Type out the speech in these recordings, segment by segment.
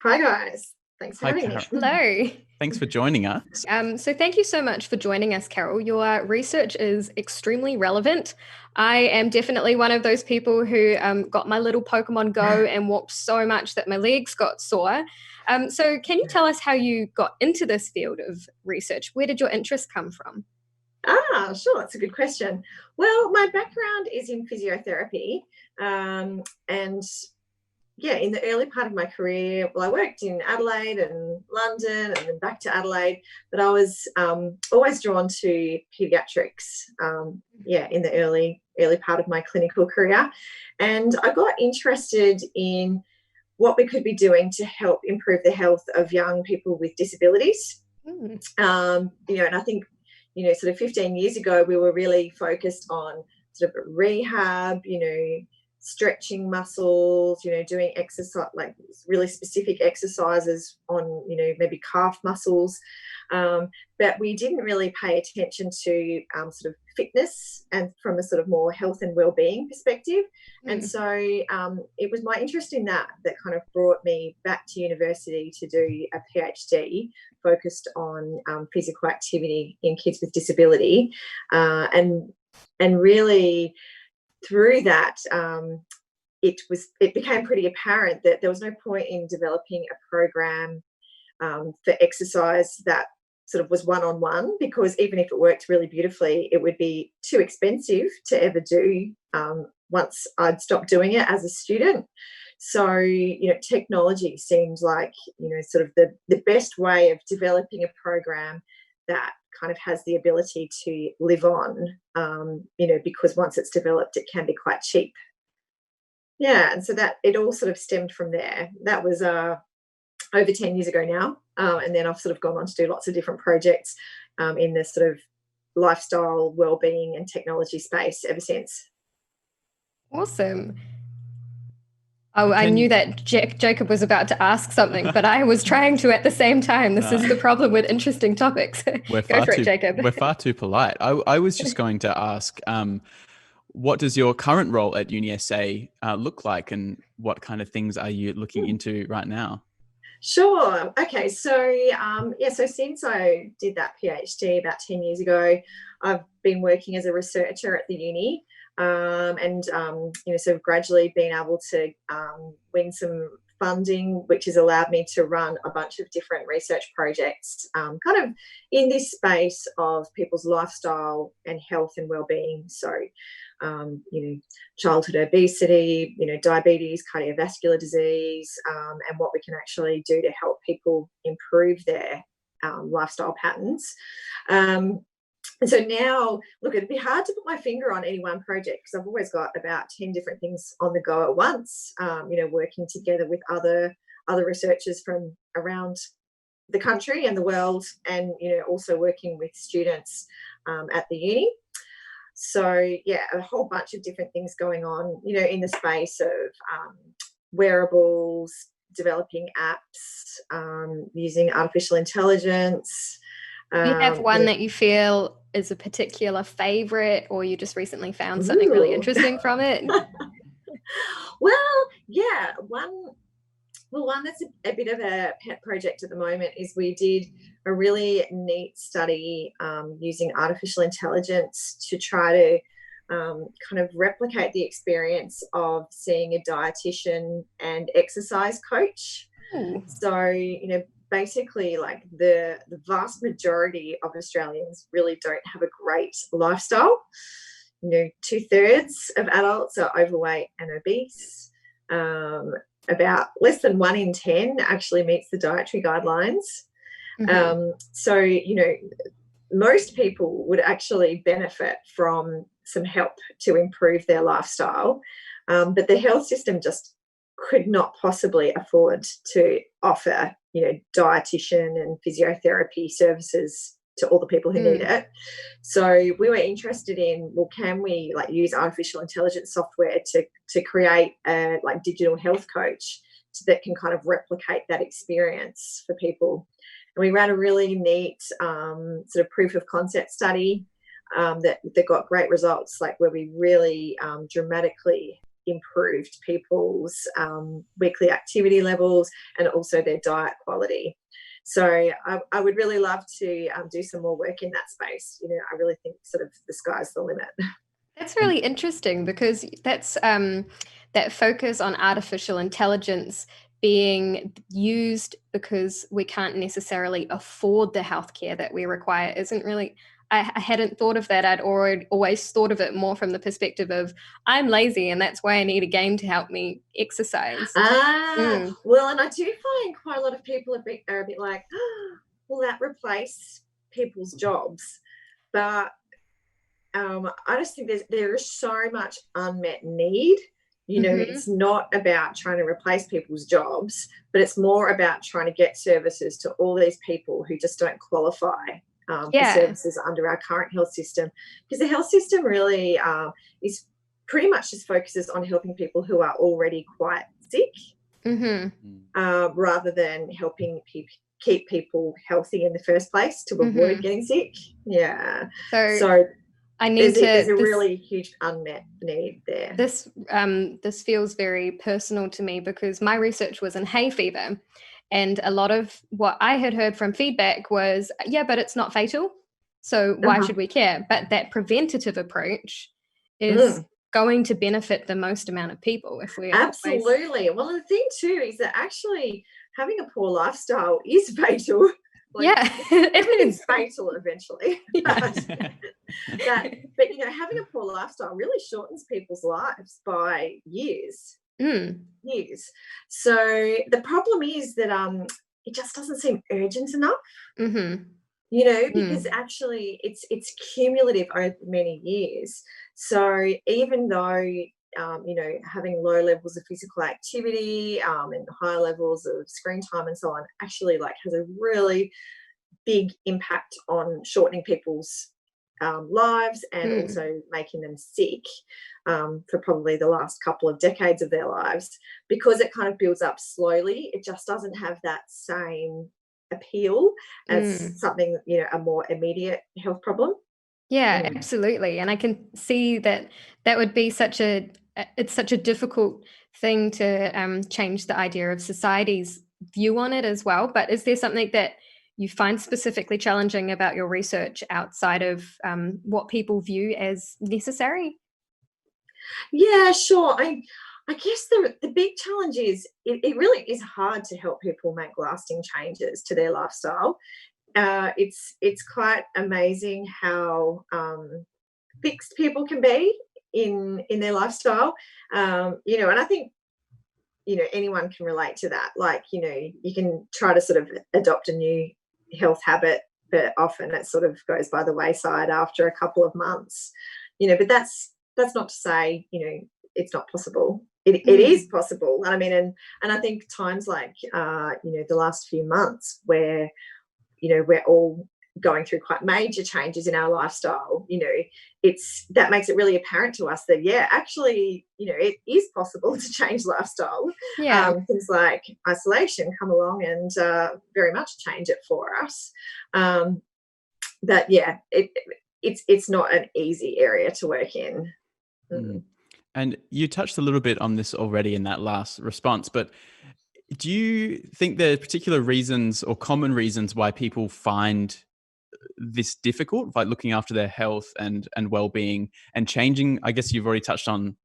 Hi guys, thanks for Hi, having me. Carol. Hello. Thanks for joining us. So thank you so much for joining us, Carol. Your research is extremely relevant. I am definitely one of those people who got my little Pokemon Go and walked so much that my legs got sore. So can you tell us how you got into this field of research? Where did your interest come from? Sure, that's a good question. Well, my background is in physiotherapy, and yeah, in the early part of my career, well, I worked in Adelaide and London and then back to Adelaide, but I was always drawn to pediatrics, yeah, in the early part of my clinical career. And I got interested in what we could be doing to help improve the health of young people with disabilities. Mm. And I think, sort of 15 years ago, we were really focused on sort of rehab, stretching muscles, doing exercise, like really specific exercises on, maybe calf muscles. But we didn't really pay attention to sort of fitness and from a sort of more health and well-being perspective. And Mm. so it was my interest in that kind of brought me back to university to do a PhD focused on physical activity in kids with disability, and really through that, it became pretty apparent that there was no point in developing a program for exercise that sort of was one-on-one, because even if it worked really beautifully, it would be too expensive to ever do once I'd stopped doing it as a student. So, technology seemed like, sort of the best way of developing a program that kind of has the ability to live on, because once it's developed, it can be quite cheap. Yeah, and so that it all sort of stemmed from there. That was over 10 years ago now. And then I've sort of gone on to do lots of different projects in the sort of lifestyle, well-being and technology space ever since. Awesome. Oh, I knew Can that Jacob was about to ask something, but I was trying to at the same time. This no, is the problem with interesting topics. we're Go far for it, too Jacob. we're far too polite. I was just going to ask, what does your current role at UniSA look like, and what kind of things are you looking into right now? Sure. Okay. So, yeah, so since I did that PhD about 10 years ago, I've been working as a researcher at the uni, and sort of gradually been able to win some funding, which has allowed me to run a bunch of different research projects, kind of in this space of people's lifestyle and health and well-being. So, um, you know, childhood obesity, diabetes, cardiovascular disease, and what we can actually do to help people improve their lifestyle patterns. Um, and so now, look, it'd be hard to put my finger on any one project because I've always got about 10 different things on the go at once, working together with other researchers from around the country and the world, and also working with students at the uni. So yeah, a whole bunch of different things going on, in the space of wearables, developing apps, using artificial intelligence. Do you have Um, you one know, that you feel is a particular favorite, or you just recently found something really ooh. interesting from it? Well, yeah, one that's a bit of a pet project at the moment is we did a really neat study using artificial intelligence to try to kind of replicate the experience of seeing a dietitian and exercise coach. Ooh. So, basically, like the vast majority of Australians really don't have a great lifestyle. 2/3 of adults are overweight and obese. Um, about less than 1 in 10 actually meets the dietary guidelines. Mhm. So, most people would actually benefit from some help to improve their lifestyle, but the health system just could not possibly afford to offer, dietitian and physiotherapy services to all the people who need Mm. it. So we were interested in, well, can we like use artificial intelligence software to create a like digital health coach that can kind of replicate that experience for people. And we ran a really neat sort of proof of concept study that got great results, like where we really dramatically improved people's weekly activity levels and also their diet quality. So I would really love to do some more work in that space. You know, I really think sort of the sky's the limit. That's really interesting, because that's that focus on artificial intelligence being used because we can't necessarily afford the healthcare that we require isn't really, I hadn't thought of that. I'd always thought of it more from the perspective of I'm lazy and that's why I need a game to help me exercise. Well, and I do find quite a lot of people are a bit like, oh, will that replace people's jobs? But I just think there is so much unmet need. You know, it's not about trying to replace people's jobs, but it's more about trying to get services to all these people who just don't qualify for services under our current health system. Because the health system really is pretty much just focuses on helping people who are already quite sick, rather than helping keep people healthy in the first place to avoid getting sick. Yeah. So there's a really huge unmet need there. This feels very personal to me, because my research was in hay fever, and a lot of what I had heard from feedback was, yeah, but it's not fatal, so why should we care? But that preventative approach is going to benefit the most amount of people if we absolutely. Well, the thing too is that actually having a poor lifestyle is fatal. Everything's fatal eventually. But you know, having a poor lifestyle really shortens people's lives by years. Years. So the problem is that it just doesn't seem urgent enough. You know, because actually it's cumulative over many years. So even though you know, having low levels of physical activity and high levels of screen time and so on actually like has a really big impact on shortening people's lives and also making them sick for probably the last couple of decades of their lives, because it kind of builds up slowly. It just doesn't have that same appeal as something, you know, a more immediate health problem. Yeah, absolutely. And I can see that would be such a difficult thing to change the idea of society's view on it as well. But is there something that you find specifically challenging about your research outside of what people view as necessary? Yeah, sure. I guess the big challenge is it really is hard to help people make lasting changes to their lifestyle. It's quite amazing how fixed people can be in their lifestyle. You know, and I think, you know, anyone can relate to that. Like, you know, you can try to sort of adopt a new health habit, but often it sort of goes by the wayside after a couple of months. You know, but that's not to say, you know, it's not possible. It is possible. I mean, and I think times like you know, the last few months where, you know, we're all going through quite major changes in our lifestyle, you know, that makes it really apparent to us that, yeah, actually, you know, it is possible to change lifestyle. Things like isolation come along and very much change it for us. But yeah, it's not an easy area to work in. And you touched a little bit on this already in that last response, but do you think there are particular reasons or common reasons why people find this difficult, like looking after their health and well-being and changing? I guess you've already touched on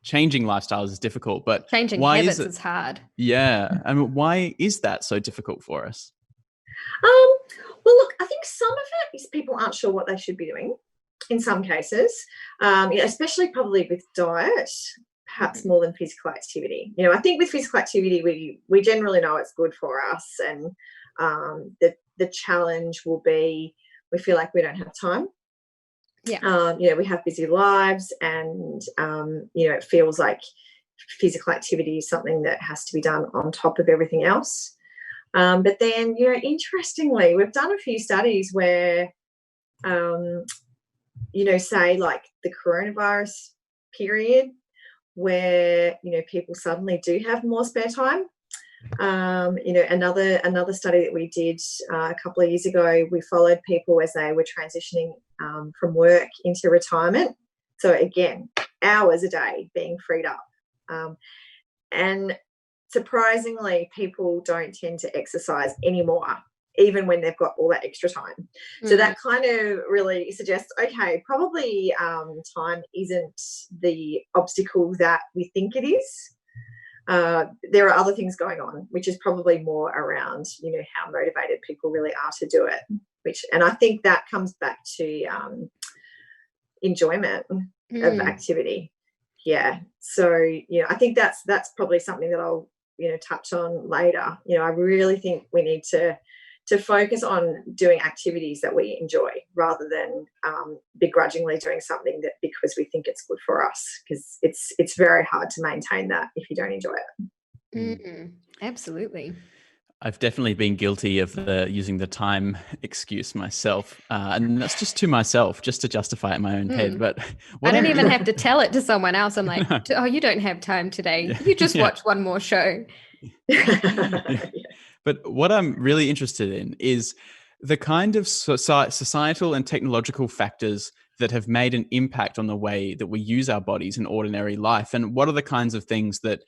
changing lifestyles is difficult, but changing why habits is hard. Yeah. I mean, why is that so difficult for us? Well, look, I think some of it is people aren't sure what they should be doing in some cases, especially probably with diet, perhaps more than physical activity. You know, I think with physical activity, we generally know it's good for us, and the challenge will be we feel like we don't have time. You know, we have busy lives, and you know, it feels like physical activity is something that has to be done on top of everything else. But then, you know, interestingly, we've done a few studies where you know, say like the coronavirus period, where, you know, people suddenly do have more spare time. You know, another study that we did a couple of years ago, we followed people as they were transitioning from work into retirement. So again, hours a day being freed up And surprisingly, people don't tend to exercise anymore, even when they've got all that extra time. So that kind of really suggests, okay, probably time isn't the obstacle that we think it is. There are other things going on, which is probably more around, how motivated people really are to do it. And I think that comes back to enjoyment of activity. Yeah. So, I think that's probably something that I'll, touch on later. I really think we need to focus on doing activities that we enjoy rather than begrudgingly doing something that because we think it's good for us, because it's very hard to maintain that if you don't enjoy it. Absolutely. I've definitely been guilty of using the time excuse myself, and that's just to myself, just to justify it in my own head. But I don't even have to tell it to someone else. I'm like, oh, you don't have time today. You just watch one more show. But what I'm really interested in is the kind of societal and technological factors that have made an impact on the way that we use our bodies in ordinary life. And what are the kinds of things that,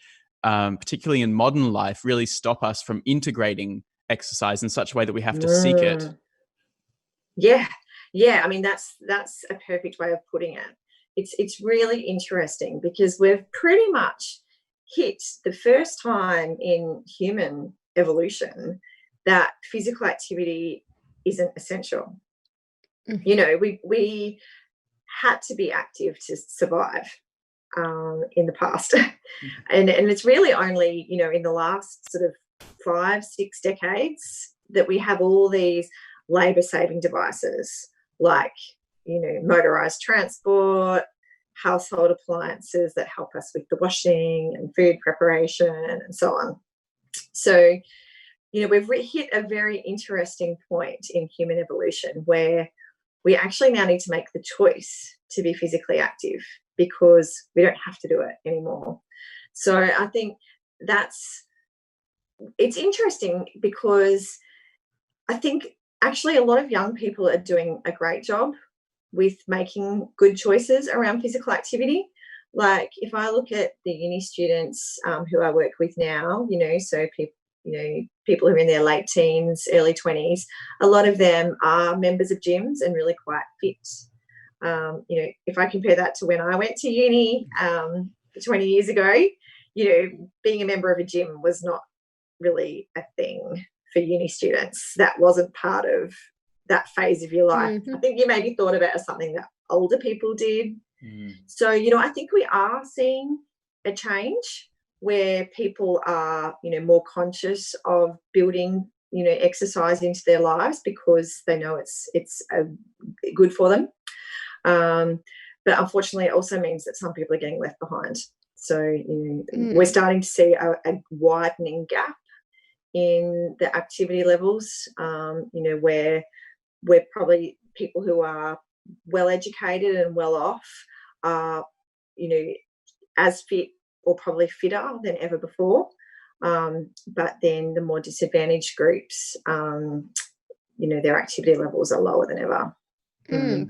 particularly in modern life, really stop us from integrating exercise in such a way that we have to seek it? Yeah. I mean, that's a perfect way of putting it. It's really interesting because we've pretty much hit the first time in human evolution that physical activity isn't essential. We had to be active to survive in the past. and it's really only, in the last sort of 5-6 decades that we have all these labor-saving devices like, motorized transport, household appliances that help us with the washing and food preparation and so on. So, we've hit a very interesting point in human evolution where we actually now need to make the choice to be physically active because we don't have to do it anymore. So I think it's interesting because I think actually a lot of young people are doing a great job with making good choices around physical activity. Like if I look at the uni students who I work with now, so people who are in their late teens, early 20s, a lot of them are members of gyms and really quite fit. If I compare that to when I went to uni 20 years ago, being a member of a gym was not really a thing for uni students. That wasn't part of that phase of your life. I think you maybe thought of it as something that older people did. So, I think we are seeing a change where people are, more conscious of building, exercise into their lives because they know it's good for them. But unfortunately, it also means that some people are getting left behind. So, we're starting to see a widening gap in the activity levels, where we're probably people who are well educated and well off are, as fit or probably fitter than ever before. But then the more disadvantaged groups, their activity levels are lower than ever.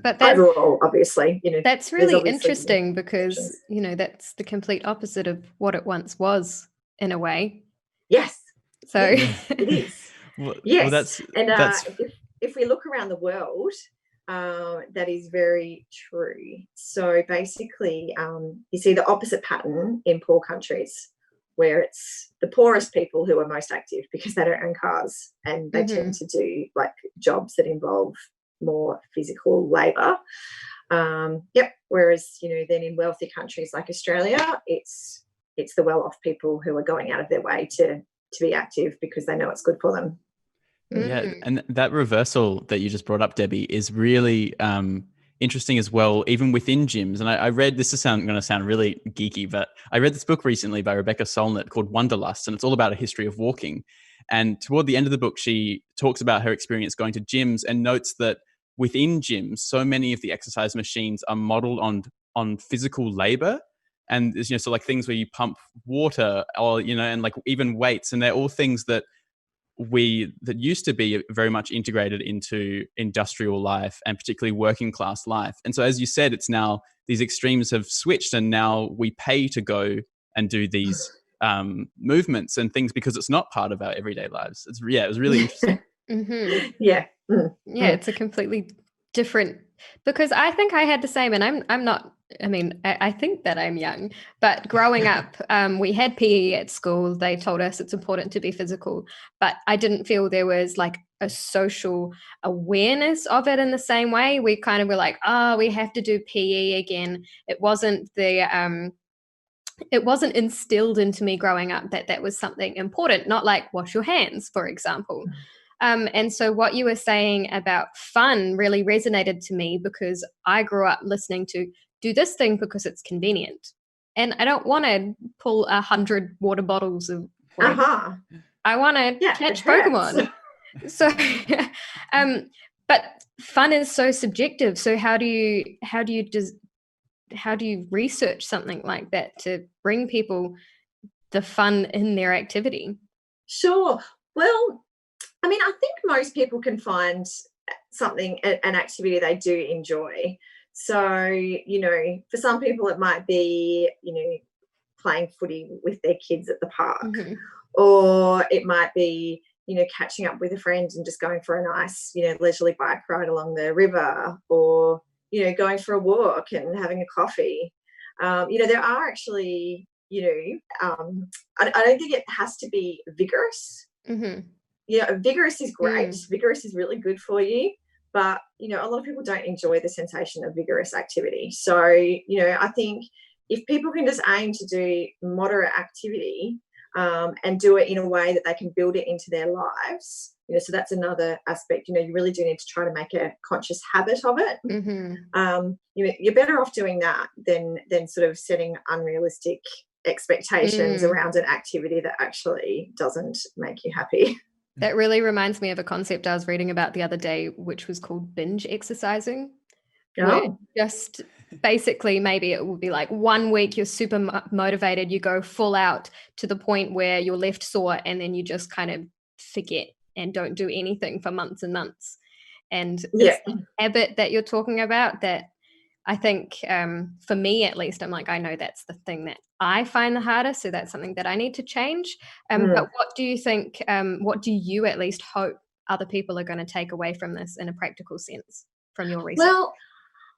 But overall, obviously, that's really interesting because, that's the complete opposite of what it once was in a way. Yes. So it is. Yes. If we look around the world, that is very true. So basically, you see the opposite pattern in poor countries where it's the poorest people who are most active because they don't own cars and they tend to do like jobs that involve more physical labor. Whereas, then in wealthy countries like Australia, it's the well-off people who are going out of their way to be active because they know it's good for them. Yeah, and that reversal that you just brought up, Debbie, is really interesting as well, even within gyms. And I read, this is going to sound really geeky, but I read this book recently by Rebecca Solnit called Wanderlust, and it's all about a history of walking. And toward the end of the book, she talks about her experience going to gyms and notes that within gyms, so many of the exercise machines are modeled on physical labor. And, so like things where you pump water or, and like even weights, and they're all things that used to be very much integrated into industrial life and particularly working class life. And so, as you said, it's now these extremes have switched and now we pay to go and do these movements and things because it's not part of our everyday lives. It was really interesting. Mm-hmm. Yeah. Yeah, it's a completely different, because I think I had the same, and I'm not, I mean, I think that I'm young, but growing up, we had PE at school. They told us it's important to be physical, but I didn't feel there was like a social awareness of it in the same way. We kind of were like, oh, we have to do PE again. It wasn't instilled into me growing up that was something important, not like wash your hands, for example. And so what you were saying about fun really resonated to me, because I grew up listening to do this thing because it's convenient. And I don't want to pull 100 water bottles of whatever. Uh-huh. I want to catch Pokemon. So, but fun is so subjective. So how do you research something like that to bring people the fun in their activity? Sure. Well, I mean, I think most people can find something, an activity they do enjoy. So, you know, for some people it might be, you know, playing footy with their kids at the park, Mm-hmm. or it might be, you know, catching up with a friend and just going for a nice, you know, leisurely bike ride along the river, or, you know, going for a walk and having a coffee. You know, there are actually, you know, I don't think it has to be vigorous. Mm-hmm. You know, vigorous is great. Vigorous is really good for you. But, you know, a lot of people don't enjoy the sensation of vigorous activity. So, you know, I think if people can just aim to do moderate activity and do it in a way that they can build it into their lives, you know, so that's another aspect. You know, you really do need to try to make a conscious habit of it. Mm-hmm. You know, you're better off doing that than sort of setting unrealistic expectations around an activity that actually doesn't make you happy. That really reminds me of a concept I was reading about the other day, which was called binge exercising. Where just basically, maybe it would be like 1 week you're super motivated, you go full out to the point where you're left sore, and then you just kind of forget and don't do anything for months and months. And it's the habit that you're talking about that I think, for me at least, I'm like, I know that's the thing that I find the hardest. So that's something that I need to change. But what do you think, what do you at least hope other people are going to take away from this in a practical sense from your research? Well,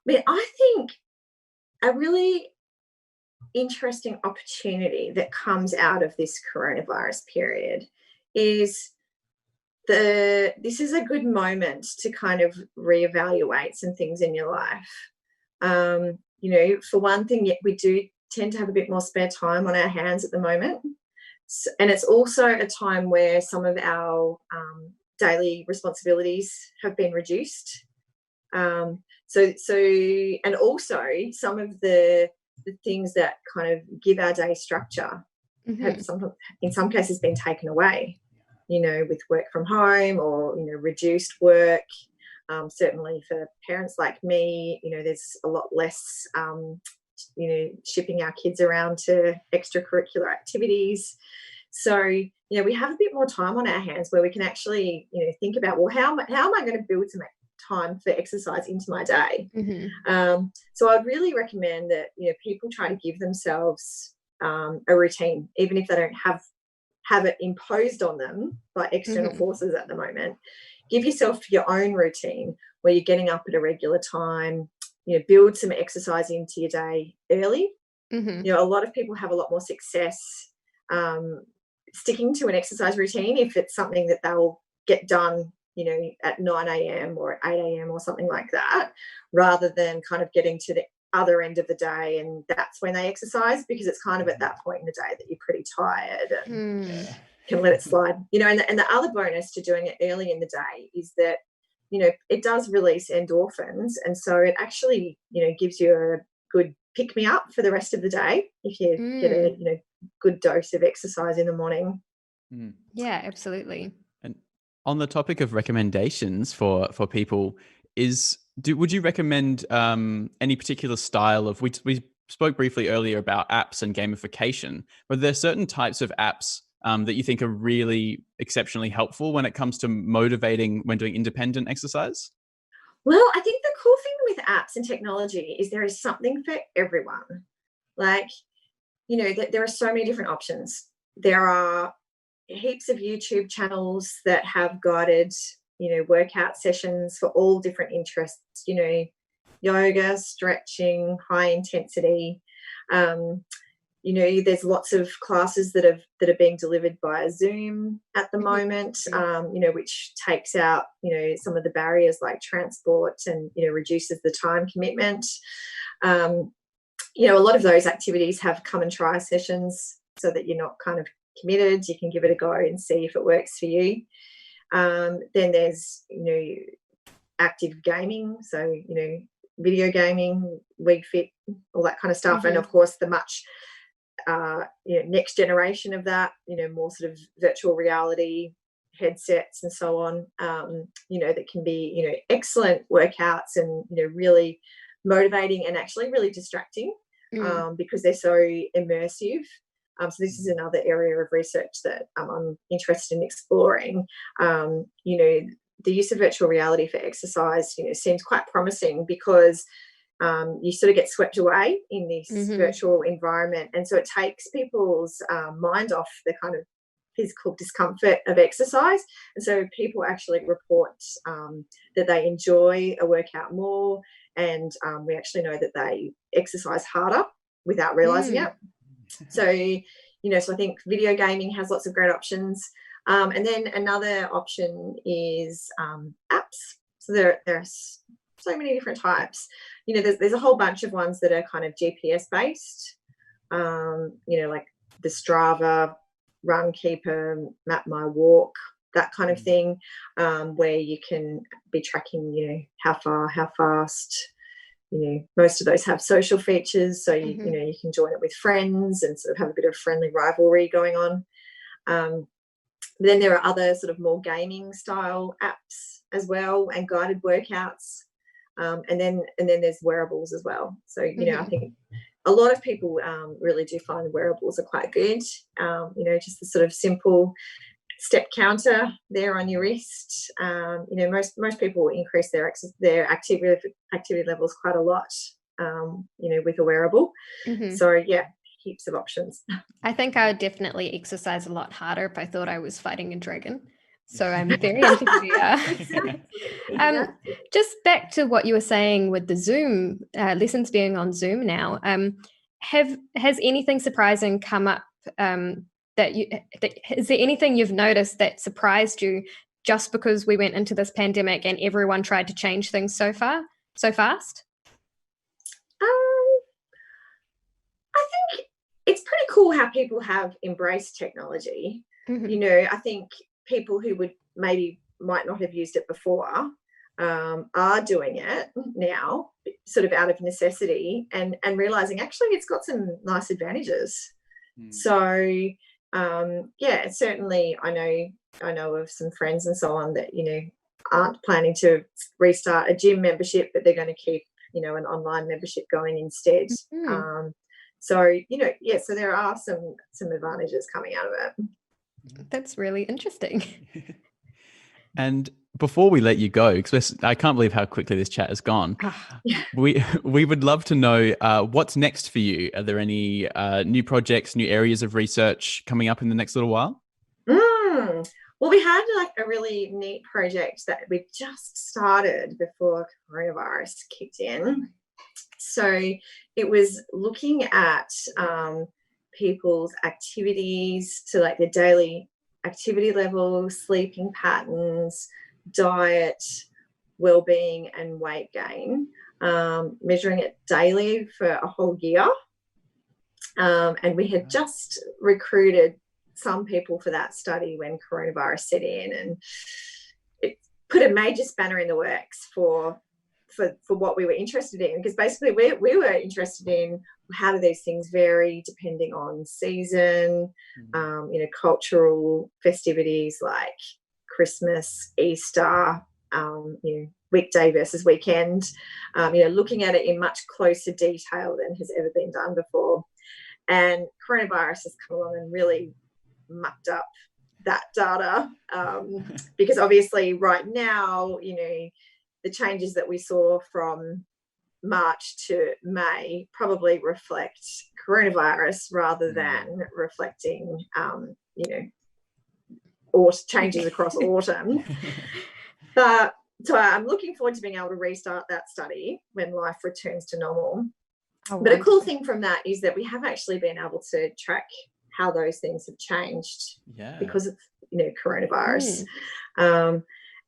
I mean, I think a really interesting opportunity that comes out of this coronavirus period is this is a good moment to kind of reevaluate some things in your life. You know, for one thing, we do tend to have a bit more spare time on our hands at the moment. And it's also a time where some of our daily responsibilities have been reduced. And also some of the things that kind of give our day structure have in some cases been taken away, you know, with work from home or, you know, reduced work. Certainly for parents like me, you know, there's a lot less, you know, shipping our kids around to extracurricular activities. So, you know, we have a bit more time on our hands where we can actually, you know, think about, well, how am I going to build some time for exercise into my day? So I'd really recommend that, you know, people try to give themselves a routine, even if they don't have it imposed on them by external forces at the moment. Give yourself your own routine where you're getting up at a regular time, you know, build some exercise into your day early. You know, a lot of people have a lot more success sticking to an exercise routine if it's something that they'll get done, you know, at 9 a.m. or at 8 a.m. or something like that, rather than kind of getting to the other end of the day and that's when they exercise, because it's kind of at that point in the day that you're pretty tired and can let it slide, you know. And the other bonus to doing it early in the day is that, you know, it does release endorphins, and so it actually, you know, gives you a good pick me up for the rest of the day if you get a, you know, good dose of exercise in the morning. Yeah, absolutely. And on the topic of recommendations for people, would you recommend any particular style of, we spoke briefly earlier about apps and gamification, but there are certain types of apps that you think are really exceptionally helpful when it comes to motivating when doing independent exercise? Well, I think the cool thing with apps and technology is there is something for everyone. Like, you know, that there are so many different options. There are heaps of YouTube channels that have guided, you know, workout sessions for all different interests, you know, yoga, stretching, high intensity. You know, there's lots of classes that are being delivered via Zoom at the moment, you know, which takes out, you know, some of the barriers like transport and, you know, reduces the time commitment. You know, a lot of those activities have come and try sessions so that you're not kind of committed. You can give it a go and see if it works for you. Then there's, you know, active gaming. So, you know, video gaming, Wii Fit, all that kind of stuff. And of course, the much, you know, next generation of that, you know, more sort of virtual reality headsets and so on, you know, that can be, you know, excellent workouts and, you know, really motivating and actually really distracting because they're so immersive. So this is another area of research that I'm interested in exploring. You know, the use of virtual reality for exercise, you know, seems quite promising because you sort of get swept away in this virtual environment. And so it takes people's mind off the kind of physical discomfort of exercise. And so people actually report that they enjoy a workout more. And we actually know that they exercise harder without realizing it. So, you know, so I think video gaming has lots of great options. And then another option is apps. So there are so many different types. You know, there's a whole bunch of ones that are kind of GPS based, you know, like the Strava, Runkeeper, Map My Walk, that kind of thing, where you can be tracking, you know, how far, how fast. You know, most of those have social features, so you know, you can join it with friends and sort of have a bit of friendly rivalry going on. Then there are other sort of more gaming style apps as well, and guided workouts. And then there's wearables as well. So, you know, I think a lot of people really do find wearables are quite good. You know, just the sort of simple step counter there on your wrist. You know, most people increase their activity levels quite a lot, you know, with a wearable. So, yeah, heaps of options. I think I would definitely exercise a lot harder if I thought I was fighting a dragon. So I'm very interested. Just back to what you were saying with the Zoom lessons being on Zoom now. Has anything surprising come up? Is there anything you've noticed that surprised you just because we went into this pandemic and everyone tried to change things so fast? I think it's pretty cool how people have embraced technology. You know, I think people who might not have used it before are doing it now, sort of out of necessity, and realizing actually it's got some nice advantages. So yeah, certainly I know of some friends and so on that, you know, aren't planning to restart a gym membership, but they're going to keep, you know, an online membership going instead. So, you know, yeah, so there are some advantages coming out of it. That's really interesting. And before we let you go, because I can't believe how quickly this chat has gone, we would love to know what's next for you. Are there any new projects, new areas of research coming up in the next little while? Well, we had like a really neat project that we just started before coronavirus kicked in. So it was looking at people's activities, so like their daily activity level, sleeping patterns, diet, well-being and weight gain, measuring it daily for a whole year. And we had just recruited some people for that study when coronavirus set in, and it put a major spanner in the works for what we were interested in, because basically we were interested in how do these things vary depending on season, you know, cultural festivities like Christmas, Easter, you know, weekday versus weekend, you know, looking at it in much closer detail than has ever been done before. And coronavirus has come along and really mucked up that data, because obviously right now, you know, the changes that we saw from March to May probably reflect coronavirus rather than reflecting, or changes across autumn. So I'm looking forward to being able to restart that study when life returns to normal. Oh, but a cool thing from that is that we have actually been able to track how those things have changed because of coronavirus.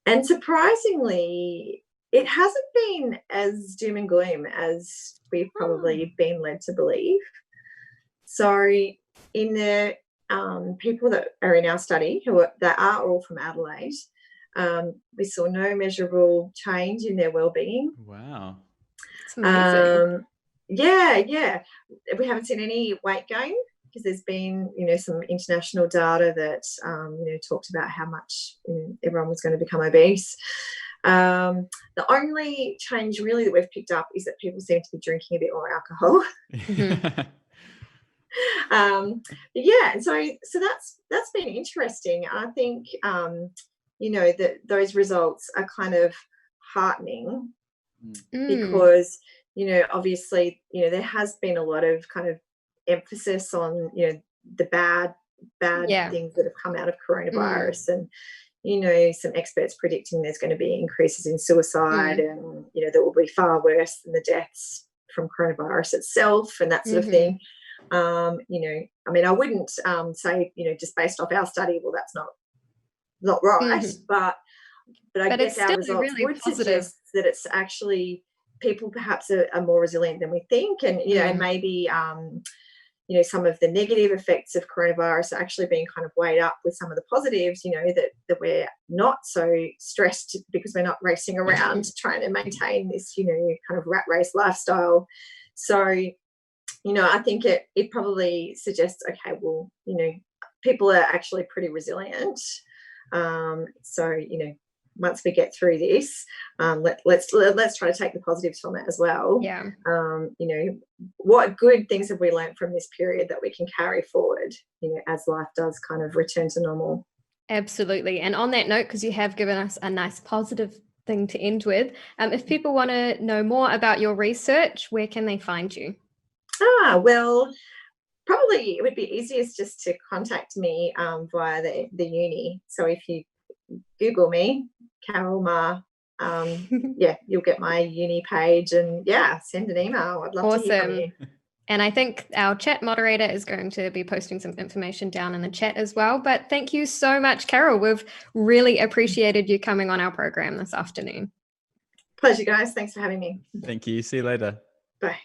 And surprisingly, it hasn't been as doom and gloom as we've probably been led to believe. So in the people that are in our study that are all from Adelaide, we saw no measurable change in their well-being. Wow. That's amazing. Yeah. We haven't seen any weight gain because there's been, some international data that, talked about how much everyone was going to become obese. The only change really that we've picked up is that people seem to be drinking a bit more alcohol. And so that's been interesting. I think, that those results are kind of heartening because, obviously, there has been a lot of kind of emphasis on, the bad things that have come out of coronavirus and, some experts predicting there's going to be increases in suicide and, that will be far worse than the deaths from coronavirus itself and that sort of thing. I wouldn't say, just based off our study, well, that's not right, but I guess our results really would suggest that it's actually people perhaps are more resilient than we think, and and maybe some of the negative effects of coronavirus are actually being kind of weighed up with some of the positives, that we're not so stressed because we're not racing around trying to maintain this, kind of rat race lifestyle. So, I think it probably suggests, okay, well, people are actually pretty resilient. So, once we get through this, let's try to take the positives from it as well. Yeah. What good things have we learned from this period that we can carry forward, as life does kind of return to normal? Absolutely. And on that note, because you have given us a nice positive thing to end with, if people want to know more about your research, where can they find you? Well, probably it would be easiest just to contact me via the uni. So if you Google me, Carol Maher, you'll get my uni page and send an email. I'd love to hear from you. And I think our chat moderator is going to be posting some information down in the chat as well. But thank you so much, Carol. We've really appreciated you coming on our program this afternoon. Pleasure, guys. Thanks for having me. Thank you. See you later. Bye.